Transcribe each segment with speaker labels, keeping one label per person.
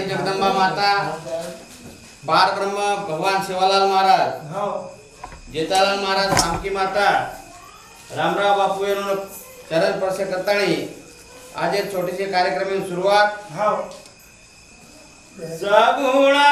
Speaker 1: जगदंबा माता बार ब्रह्म भगवान शिवालाल महाराज जेतालाल महाराज रामकी माता रामराव बापू यांना चरण स्पर्श करतानी आज एक छोटीशी कार्यक्रम सुरुवात सगुणा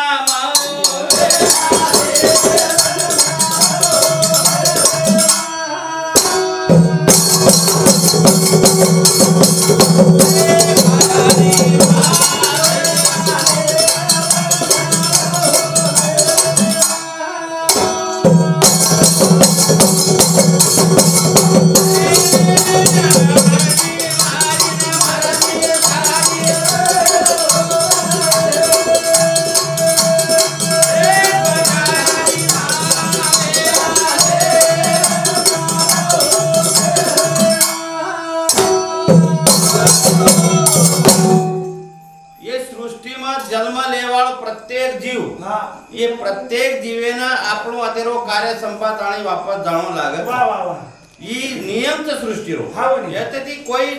Speaker 1: ये प्रत्येक जीवेना आपण अतेरो कार्य संपात आणि वापस जाणो लागत
Speaker 2: वाह वाह वाह
Speaker 1: ई नियम च सृष्टि रो याते ती कोई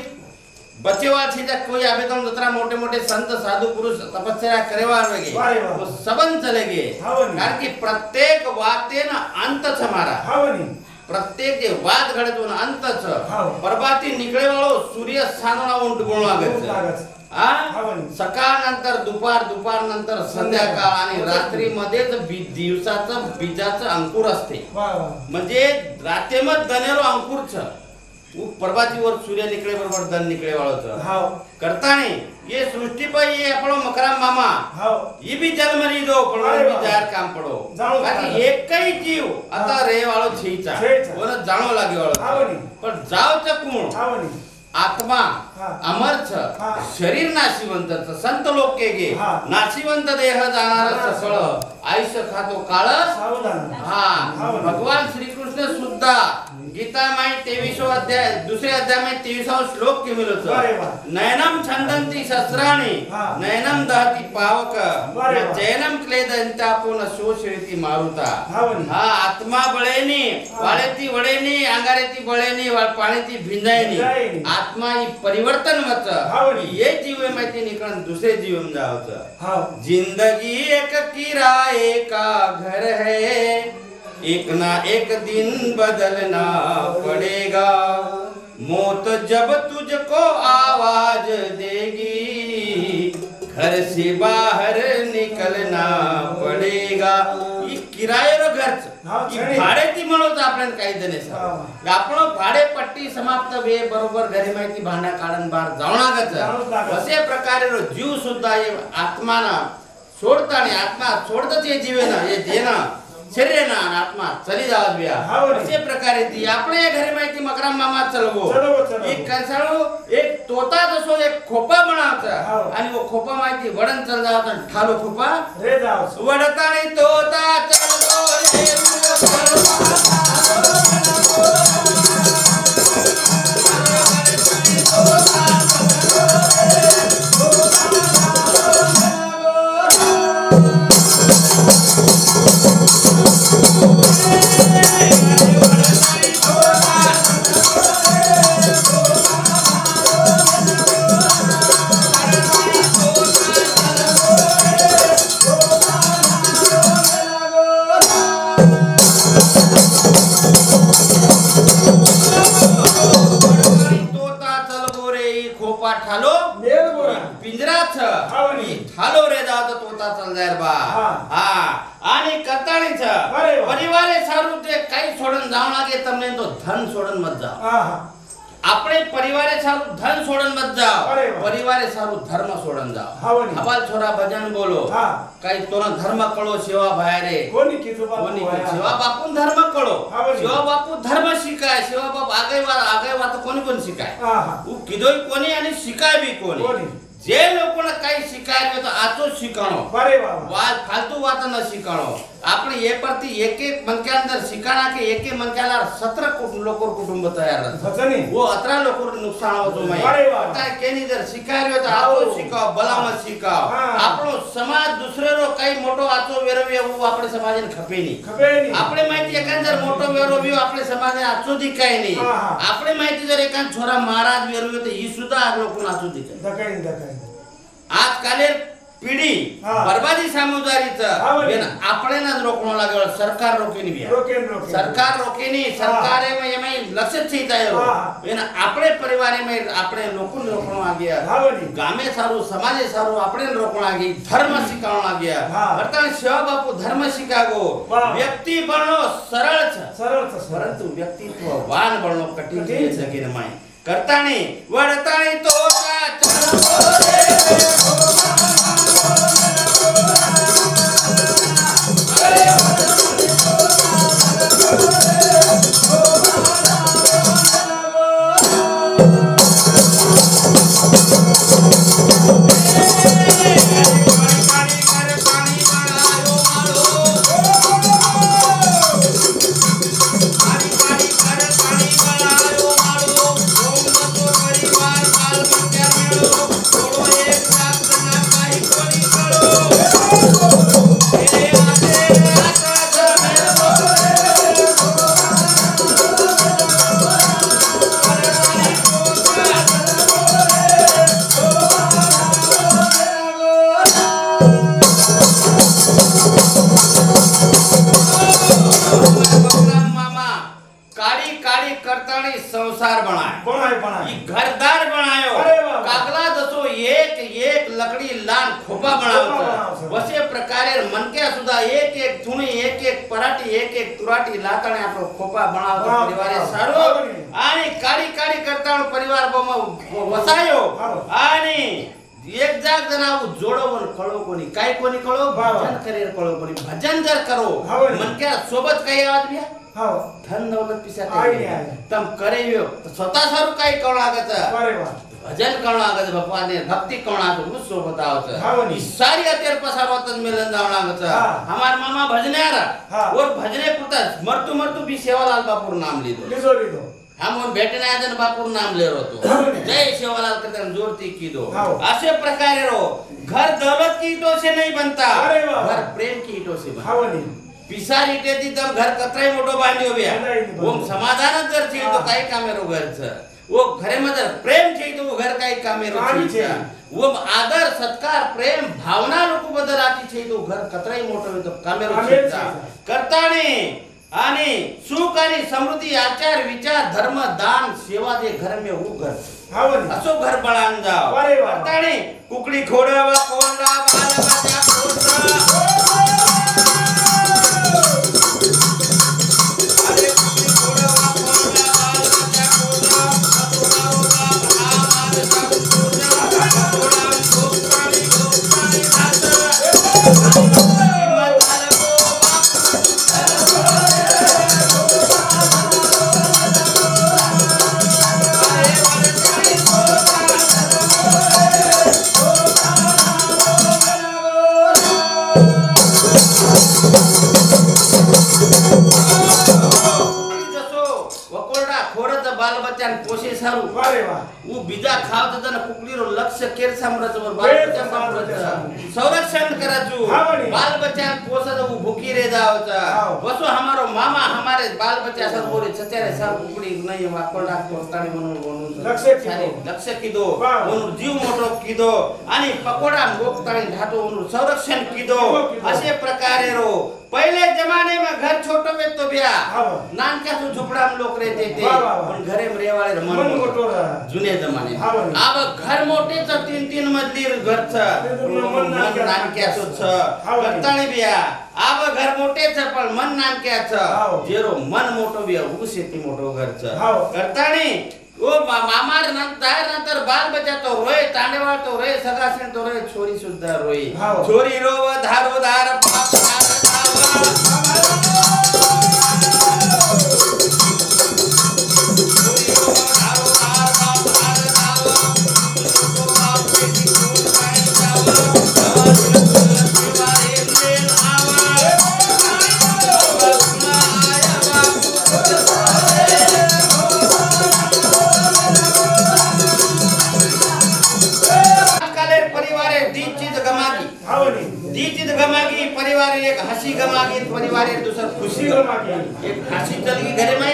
Speaker 1: बचेवा थी जा कोई आबे तुम जतरा मोटे मोटे संत साधु पुरुष तपस्या करेवा आवेगे वो सबन चलेगे कारण की प्रत्येक वाते ना अंत छ मारा प्रत्येक जे वाद घडे तो अंत छ परबाती निकळे वाळो सूर्य सानोळा उंट गुण लागत सकाळ नंतर दुपार दुपार नंतर संध्याकाळ आणि रात्री मध्येच दिवसाचं बीजाचं अंकुर असते म्हणजे रातेमत दनेरो अंकुर छ प्रभातीवर सूर्य निकळे बरोबर दन निकळे वाळो करताने ये सृष्टि पर ये आपलो मकराम मामा ये भी जन्म ली दो पण भी जार काम पडो बाकी एकही जीव आता रे वाळो छीचा ओन जाणो लागे वाळो पण जावच कोण आत्मा अमर छ शरीर नाशिवंत संत लोक केगे नाशिवंत देह जाणार ससळ आयुष्य खातो काळ भगवान श्री कृष्ण सुद्धा गीता माई 23 अध्याय दुसरे अध्याय में 23 श्लोक के मिलो नयनम छंदंती शस्त्राणि नयनम दहति पावक जैनम क्लेदंतापोन शोषयति मारुता आत्मा बळेनी वाळेती वळेनी अंगारेती बळेनी पाणीती भिंजायनी आत्मा ही परिवर्तन मत ये जीव माहिती निकळन दुसरे जीव में जावच जिंदगी एक किराए का घर है एक ना एक दिन बदलना पड़ेगा मौत जब तुझको आवाज देगी घर से बाहर निकलना पड़ेगा ये किरायेरो घर भाडे ती म्हणत आपण काही जणे आपण भाडे पट्टी समाप्त वे बरोबर घरी माहिती भांडा काढन बार जावणागत असे प्रकारे जीव सुद्धा ये आत्माना सोडताने आत्मा सोडतच ये जीवेना ये जेना शरीर ना आत्मा चली जावत बिया असे प्रकारे ती आपले घरी माहिती मकराम मामा चलवो एक कंसाळो एक तोता जसो एक खोपा बनावता आणि वो खोपा माहिती वडन चल जावत ठालो खोपा रे जाव वडताने तोता चलवो धन सोडन मत जाओ अपने परिवारे सारू धन सोडन मत जाओ परिवारे सारू धर्म सोडन जाओ हवाल छोरा भजन बोलो काही तोना धर्म कळो सेवा भायरे कोणी सेवा बापू धर्म कळो सेवा बापू धर्म शिकाय सेवा बाप आगे वा तो कोणी कोण शिकाय उ किदोय कोणी आणि शिकाय बी कोणी जे लोકોને કઈ શીખાડ્યો તો આચો શીખાણો
Speaker 2: અરે વાહ
Speaker 1: વાત ફાલતુ વાત ન શીખાણો આપણે એ પરથી એક એક મનકા અંદર શીખાણા કે એક એક મનકાલા 17 લોકો કુટુંબ તૈયાર
Speaker 2: ભજની
Speaker 1: वो 18 લોકો નુકસાન આવતો મય
Speaker 2: અરે વાહ
Speaker 1: તારે કેની અંદર શીખાડ્યો તો આચો શીખાવ ભલામણ શીખાવ આપણો સમાજ દુસરેનો કઈ મોટો આચો વેરવ્યો એવું આપણે સમાજને ખપે નહીં આપણે માહિતી એકંદર મોટો વેરવ્યો આપણે સમાજને આચો દીકાય નહીં આપણે માહિતી જર એકાંત છોરા મહારાજ વેરવ્યો તો ઈ સુધા આ લોકોને આચો દીકાય આજકાલે પીડી બરબાદી સામુદારી છે બેન આપણે ના રોકણો લાગ્યો સરકાર રોકેની બિયા સરકાર રોકેની સરકારે મે એમે લક્ષ્ય થઈ જાય બેન આપણે પરિવારે મે આપણે લોકોને રોકણો આવ્યા ગામે સારું સમાજે સારું આપણે રોકણો આવી ધર્મ શીખવાનો આવ્યા વર્તન સેવા બાપુ ધર્મ શીખાગો વ્યક્તિ બનો સરળ છે પરંતુ વ્યક્તિત્વ વાન બનો કઠિન છે કે નમાય કરતાણી વડતાણી તો संसार बनाए घरदार बनायो कागला दसो एक एक लकड़ी लान खोपा बनावतो वसे प्रकारे मनके सुधा एक एक थुणी एक एक पराठी एक एक तुराटी लातणे आपलो खोपा बनावतो परिवारे सारो आनी काडी काडी करता परिवार बोमा वसायो आनी एक जाग जनाव जोडोवन कळो कोणी काय कोणी कळो भजन करेर कळो कोणी भजन जर करो मनके सोबत काही आवाज बिया धन दौलत पिसा तम करेव्यो स्वतः सारू काय कळो लागत भजन कळो लागत भगवाने भक्ति कळो लागत उस सोबत आवत सारी अतेर पसारवतन मिलन जाव लागत हमार मामा भजनेरा और भजने पुरता मरतु मरतु भी सेवालाल बापूर नाम लीधो हम उन बेटने आदन बापूर नाम ले रो तो जय सेवालाल करते जोरती कीधो ऐसे प्रकारे रो घर दौलत की ईटों से नहीं बनता घर प्रेम की ईटों से बनता पिसार ईटे दी तब घर कतराई मोटो बांध्यो बिया वो समाधान जर छे तो काय कामेरो घर छ वो घरे मदर प्रेम छे तो वो घर काय कामेरो छे वो आदर सत्कार प्रेम भावना लोक बदल आती छे तो घर कतराई मोटो तो कामेरो छे करताने आणि सुख आणि समृद्धी आचार विचार धर्म दान सेवा जे घर में वो घर असो घर बनान जाओ करताने कुकड़ी खोड़ावा कोंडा बालबाजा कोसा वो बीजा खाव त न कुकलीरो लक्ष्य केर साम्राज्य वर बाल बच्चा साम्राज्य संरक्षण कराजू बाल बच्चा पोसा तो भूखी रे जावच वसो हमारो मामा हमारे बाल बच्चा सब बोले छतेरे सब कुकड़ी नहीं वाकोडा कोस्तानी म्हणून लक्ष्य कीदो म्हणून जीव मोठो कीदो आणि पकोडा गोकतानी ढाटो म्हणून संरक्षण कीदो असे प्रकारे रो पहले जमाने में घर छोटो में तो बिया नानका सो झोपड़ा में लोग रहते थे और घरे में रेवाले मन मोटो जुने जमाने अब घर मोटे छ 3-3 मजली घर छ मन नानका सो छ करताणी बिया अब घर मोटे छ पण मन नानका छ जेरो मन मोटो बिया उ सेती मोटो घर छ करताणी ओ मामार नंतर बाल बच्चा तो रोए तांडेवाळ तो रोए सगासेन तो रोए छोरी सुद्धा रोई छोरी रोव धारो धार पाप धार मागे परिवार दूसर खुशी एक हसी चल गई घरे में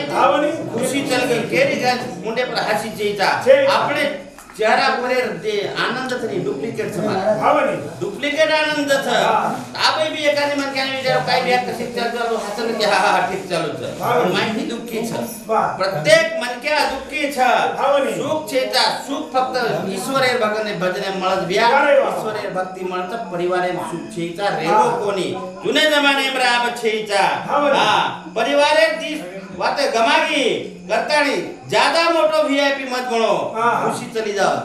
Speaker 1: खुशी चल गई केरी गन मुंडे पर हसी चीता अपने चेहरा पर ते आनंद थनी डुप्लिकेट समाज डुप्लिकेट आनंद छ आपे भी एकाने मन के विचार काय भी कशी चालू हसन के हा ठीक चालू छ माहिती दुःखी छ प्रत्येक मन के दुःखी छ सुख छेता सुख फक्त ईश्वरेर भगने भजने मळत बिया ईश्वरेर भक्ति मळत परिवारे सुख छेता रेगो कोनी जुने जमाने में आब छेता हां परिवारे दी वाते गमागी करतानी ज्यादा मोटो वीआईपी मत बनो खुशी चली जाओ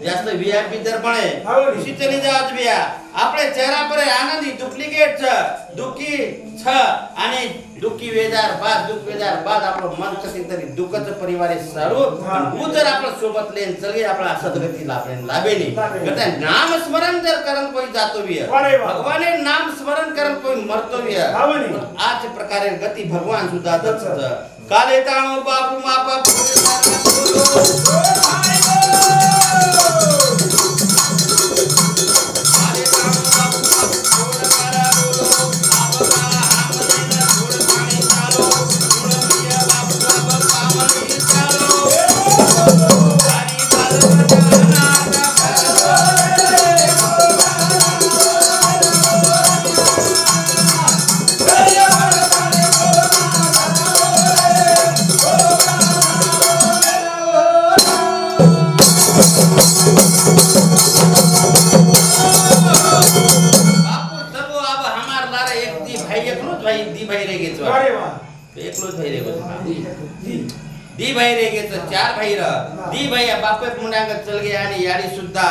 Speaker 1: जास्त वीआईपी दर बने खुशी चली जाओ बिया आपले चेहरा पर आनंदी डुप्लिकेट छ दुखी छ आणि दुखी वेदार बाद आपलो मन कसे तरी दुःखच परिवारे सारू उ जर आपला सोबत लेन चलगे आपला सदगती लाभेनी करता नाम स्मरण जर करन कोई जातो बिया भगवाने नाम स्मरण करन कोई मरतो बिया आज प्रकारे गती भगवान सुद्धा दत्त काले ताणो बापू मापा दी भाई रे गे तो चार भाई र दी भाई बापे मुंडा का चल गया आणि याडी सुद्धा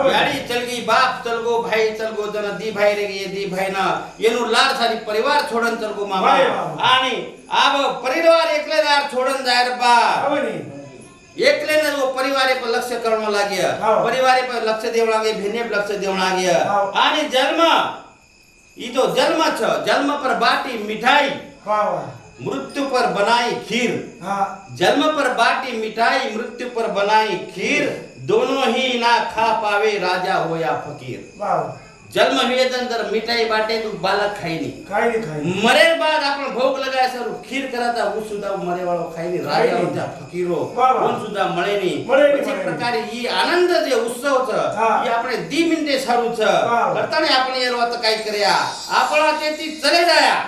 Speaker 1: याडी चल गई बाप चल गो भाई चल गो जन दी भाई रे गे दी भाई ना येनु लाड सारी परिवार छोडन चल गो मामा आणि अब परिवार एकलेदार छोडन जाय रे बा एकले ने वो परिवारे पर लक्ष्य करण लाग्या परिवारे पर लक्ष्य देव लागे भेने पर लक्ष्य देव लाग्या आणि जन्म ई तो जन्म छ जन्म पर बाटी मिठाई मृत्यु पर बनाई खीर जन्म पर बाटी मिठाई मृत्यु पर बनाई खीर दोनों ही ना खा पावे राजा हो या फकीर जन्म हुए अंदर मिठाई बाटे तो बालक खाई नहीं मरे बाद अपन भोग लगाए सर खीर कराता वो सुधा मरे वालों खाई नहीं राजा होता फकीरो कौन सुधा मरे नहीं इसी प्रकार ये आनंद जे उत्सव छ ये अपने 2 मिनिटे सारू छ करता ने अपने ये वात काय करया आपला तेती चले जाया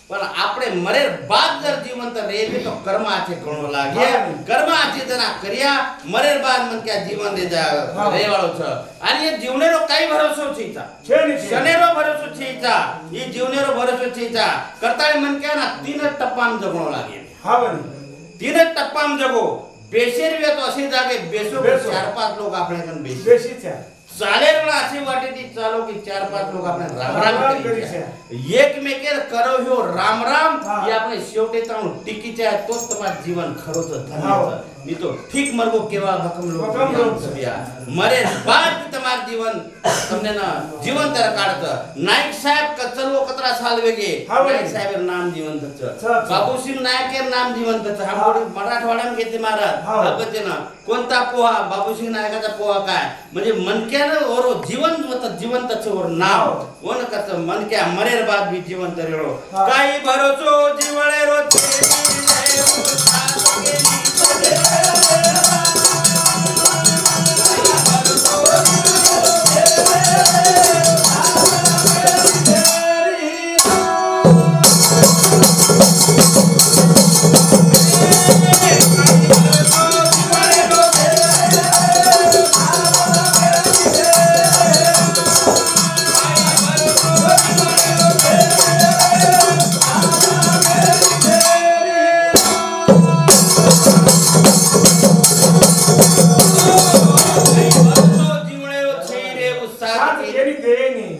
Speaker 1: पण आपणे मरे बाद जर जीवंत रेबे तो कर्म आचे करणो लागे कर्म आचे जना करिया मरे बाद मन क्या जीवन दे जा रे वाळो छ आणि ये जीवनेरो काय भरोसो छीचा शनेरो भरोसो छीचा ये जीवनेरो भरोसो छीचा करताळे मन क्या ना 3 टप्पाम जगणो लागे हा बनी 3 टप्पाम जगो बेशेरवे तो असे जागे बेसो 4-5 लोग आपणे कन बेशीच्या चालेर वाला असे वाटे ती चालो की 4-5 लोग आपने राम राम करी एक मेकेर करो ह्यो राम राम ये आपने शेवटे ताऊ टिकीच्या तोच तुम्हार जीवन खरोच धन्य नी तो ठीक मरगो केवा भकम लोग सबिया मरे बाद तुम्हार जीवन तुमने ना जीवन तर काढत नाईक साहेब कचलो कतरा साल वेगे नाईक साहेब नाम जीवन तच बाबू सिंह नायकेर नाम जीवन तच हम मराठवाड्यात घेते महाराज अगते ना कोणता पोहा बाबू सिंह नायकाचा पोहा काय म्हणजे मनक्यानं ओरो जीवन तच ओर नाव ओन कत मनक्या मरेर बाद भी जीवन तरेळो काही भरोसो जीवळे रोते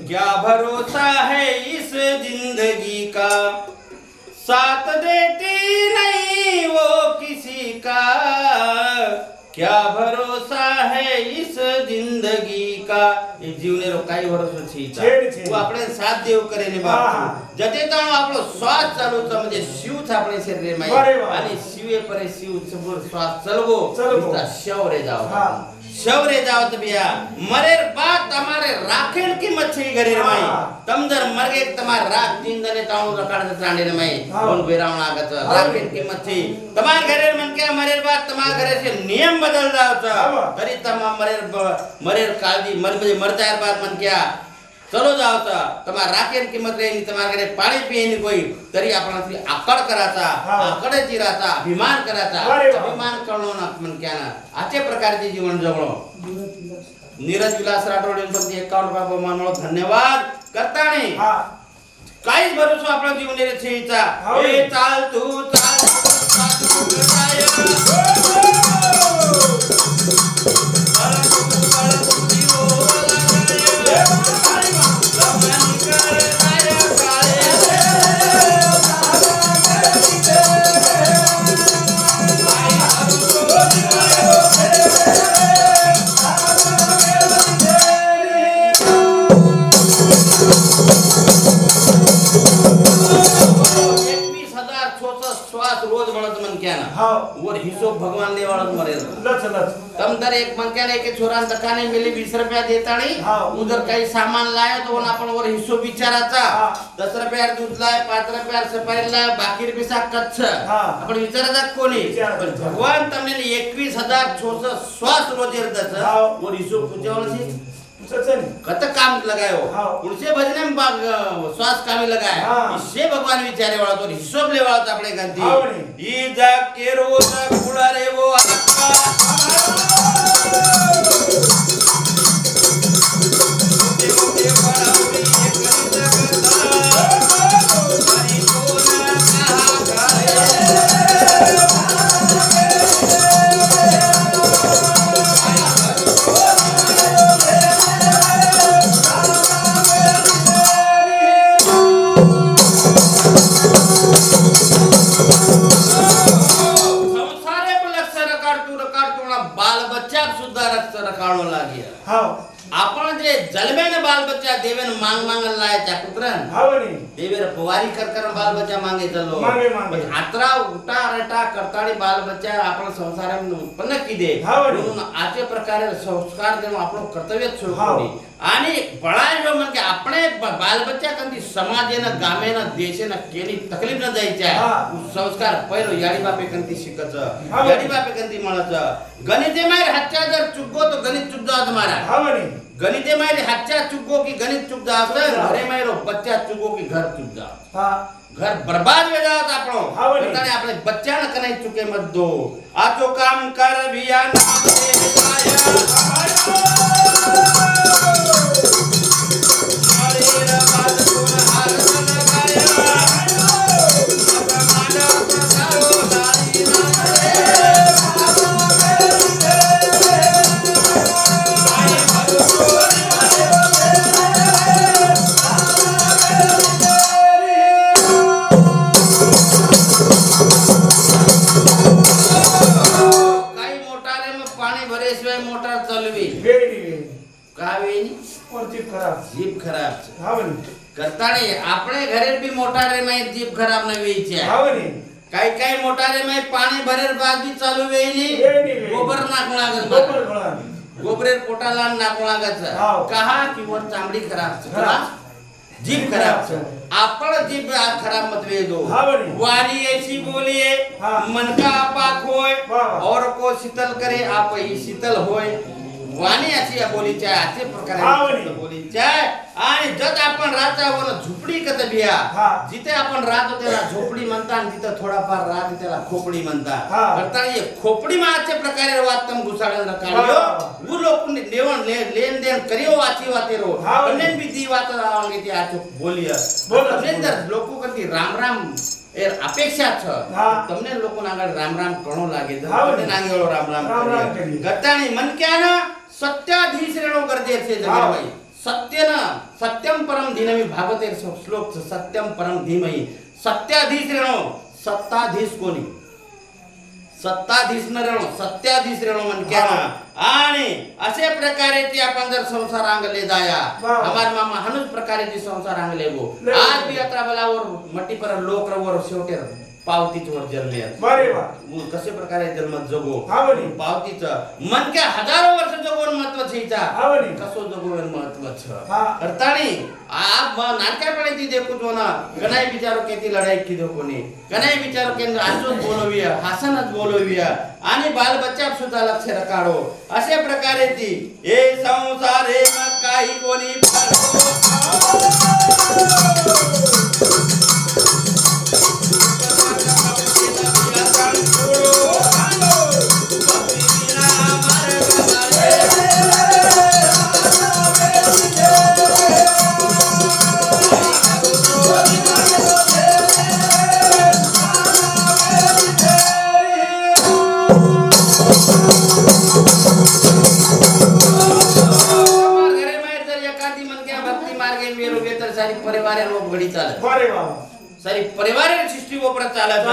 Speaker 1: क्या भरोसा है इस जिंदगी का साथ देती नहीं वो किसी का क्या भरोसा है इस जिंदगी का ये जीवनेरो काही भरोसा छीचा वो आपले साथ देव करे ने बाप जते तो आपलो श्वास चालू छ म्हणजे शिव आपले शरीर में आणि शिवे परे शिव समोर श्वास चलगो इतना शव रे जाओ शौर्य जावत बिया मरेर बात તમારે રાખેલ કિંમત છે ઘરે રમાઈ તમદર મરગે તમાર રાત દિન દને તાણો રકાડ ત્રાંડે રમાઈ કોણ બેરાવણ આગત રાખેલ કિંમત છે તમાર ઘરે મન કે મરેર બાત તમાર ઘરે છે નિયમ બદલ જાવ છો તરી તમા મરેર કાલદી મરજાર બાદ મન કે चलो जाओ ता तमार राखेल किंमत रेनी तमार घरे पाणी पियेनी कोई तरी आपणासी आकड कराचा आकडे चिराचा अभिमान कराचा अभिमान करणो ना मन क्याना आचे प्रकारचे जीवन जगणो नीरज विलास राठोड यांचे 51 रुपये मानवळ धन्यवाद करताणी काहीच भरोसा आपला जीवन रे छेचा ए चाल तू रोज म्हणत मन क्या ना और हिशोब भगवान ने वाळत मरे तम दर एक मन क्या ना एक छोरा दुकाने मिली 20 रुपया देताणी उधर काही सामान लाया तो आपण वर हिशोब विचाराचा 10 रुपया दूध लाय 5 रुपया सफाई लाय बाकी रुपया कच्छ आपण विचाराचा कोणी पण भगवान तमने 21600 श्वास रोज देतात और हिशोब पूछवलसी कत काम लगायो उनसे भजने में श्वास कामी लगाए इससे भगवान विचारे वाला तो हिशोब ले वाला तो अपने गंती ई जा के रोज कुड़ा रे वो आका ते बड़ा भी एक करता हरि को ना कहा करे आपण जे जलमेन बाल बच्चा देवेन मांग मांगन लाय त्या कुत्रन देवेर पवारी कर बाल बच्चा मांगे चलो हातरा उटा रटा करताळी बाल बच्चा आपण संसारात उत्पन्न किदे म्हणून आचे प्रकारे संस्कार देणं आपण कर्तव्य सोडली आणि बळाय जो म्हणजे आपणे बाल बच्चा कंदी समाजेन गामेन देशेन केली तकलीफ न जायच्या संस्कार पहिलो याडी बापे कंदी शिकच याडी बापे कंदी मळच गणिते मार हातच्या जर चुकगो तो गणित चुक जात मारा गणिते मारे हातच्या चुकगो की गणित चुक जात घरे मारो बच्चा चुकगो की घर चुक जात घर बर्बाद हो जात आपणो बताने आपले बच्चा न कनै चुके मत दो आचो काम कर बिया नाम दे जाया हरे बात सुन हार लगाया मानव प्रसारो नारी मोटर चलवी जीप खराब करताणी आपणे घरे भी मोटारे में जीप खराब न वेईचे काही मोटारे में पाणी भरेर बाद भी चालू वेईनी गोबर नाक लागत गोबरेर पोटाला नाक लागत कहा की वर चामडी खराब जीप खराब आपण जीप खराब मत वे दो वाणी ऐसी बोलिए मन का पाक होय और को शीतल करे आप ही शीतल होय वाणी अशी बोलीच्या असे प्रकारे बोलीच्या आणि जत आपण राहता वन झोपडी कत बिया जिथे आपण राहतो त्याला झोपडी म्हणतात आणि जिथे थोडाफार राहतो त्याला खोपडी म्हणतात अर्थात ये खोपडी माचे प्रकारे वातम घुसाडन काढियो वो लोक लेवन लेन देन करियो वाची वाते रो अनेन भी दी वात आंगे ती आचो बोलिया बोलनेंदर लोको कंती राम राम एर अपेक्षा छ तमने लोको नागळ राम राम कणो लागे तमने नांगेळो राम राम करियो गताणी मन क्याना सत्याधीश रेणो गरजे छे जगरभाई सत्यन सत्यम परम धीमहि भागवते श्लोक सत्यम परम धीमहि सत्याधीश रेणो सत्ताधीश कोणी सत्ताधीश न रेणो सत्याधीश रेणो मन क्याना आणि असे प्रकारे ती आपण जर संसार आंगले जाया हमार मामा हनुज प्रकारे ती संसार आंगले गो आज भी अत्रा बलावर मट्टी पर लोक रवर शेवटे पावतीवर जन्मेत
Speaker 2: बरे वा
Speaker 1: कसे प्रकारे जन्म जगो
Speaker 2: आवडी
Speaker 1: पावतीचं मन के हजारो वर्ष जगवून महत्वाचं हिचा
Speaker 2: आवडी
Speaker 1: कसो जगवून महत्वाचं
Speaker 2: हा
Speaker 1: करताणी आप नाटका पड़े थी देखो तो ना कनाई बिचारो केती लड़ाई की दो कोनी कनाई बिचारो केंद्र आजोच बोलविया हासनच बोलविया आणि बाल बच्चा सुद्धा लक्ष रखाडो अशा प्रकारे ती ए संसारे मग काही कोणी परिवार लोक घडी चालत
Speaker 2: अरे बाबा
Speaker 1: सारी परिवार सृष्टि ऊपर चालत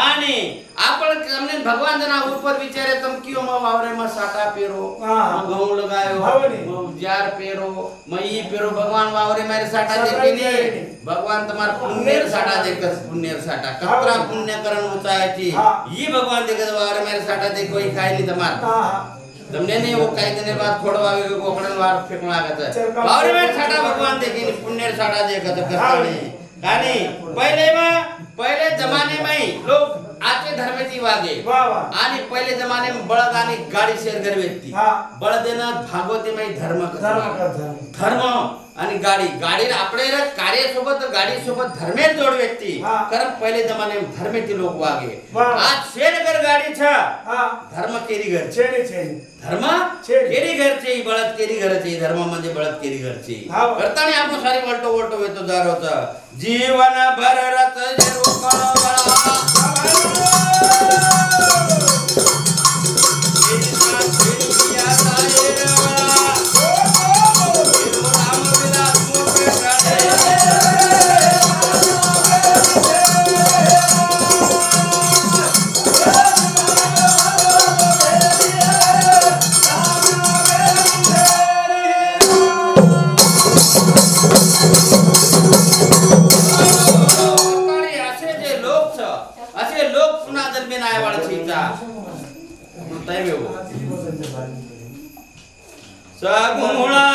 Speaker 1: आणि आपण हमने भगवान जना ऊपर विचारे तुम क्यों म वावरे में साटा पेरो गहूं लगायो जार पेरो मई पेरो भगवान वावरे मेरे साटा दे नहीं भगवान तुम्हारा पुण्य साटा देकर पुण्य साटा कतरा पुण्य करण उचायची ये भगवान देखत वावरे मेरे साटा दे कोई खाय नहीं तुम्हारा तुमने नहीं वो कई दिन बाद खोड़वावे को कोकड़न वार फेंकना लागत है वावरे में साटा भगवान देखी पुण्य साटा देखत करतानी कानी पहिले जमाने में लोग आचे धर्मेची वागे आणि पहिले जमाने में बळद आणि गाडी शेर गरवेती बळदेना भागवती में धर्म आणि गाडी आपले कार्य सोबत गाडी सोबत धर्मेर जोड व्यक्ती कारण पहिले जमाने में धर्मेची लोक वागे आज शेरगर गाडी छ धर्म केरी घर धर्म केरी घरचे बळद केरी घरचे धर्म म्हणजे बळद केरी घरचे करताना आपण सारी वळतो येतो जारोचा जीवन भर रत जरू कळवळा सगुणा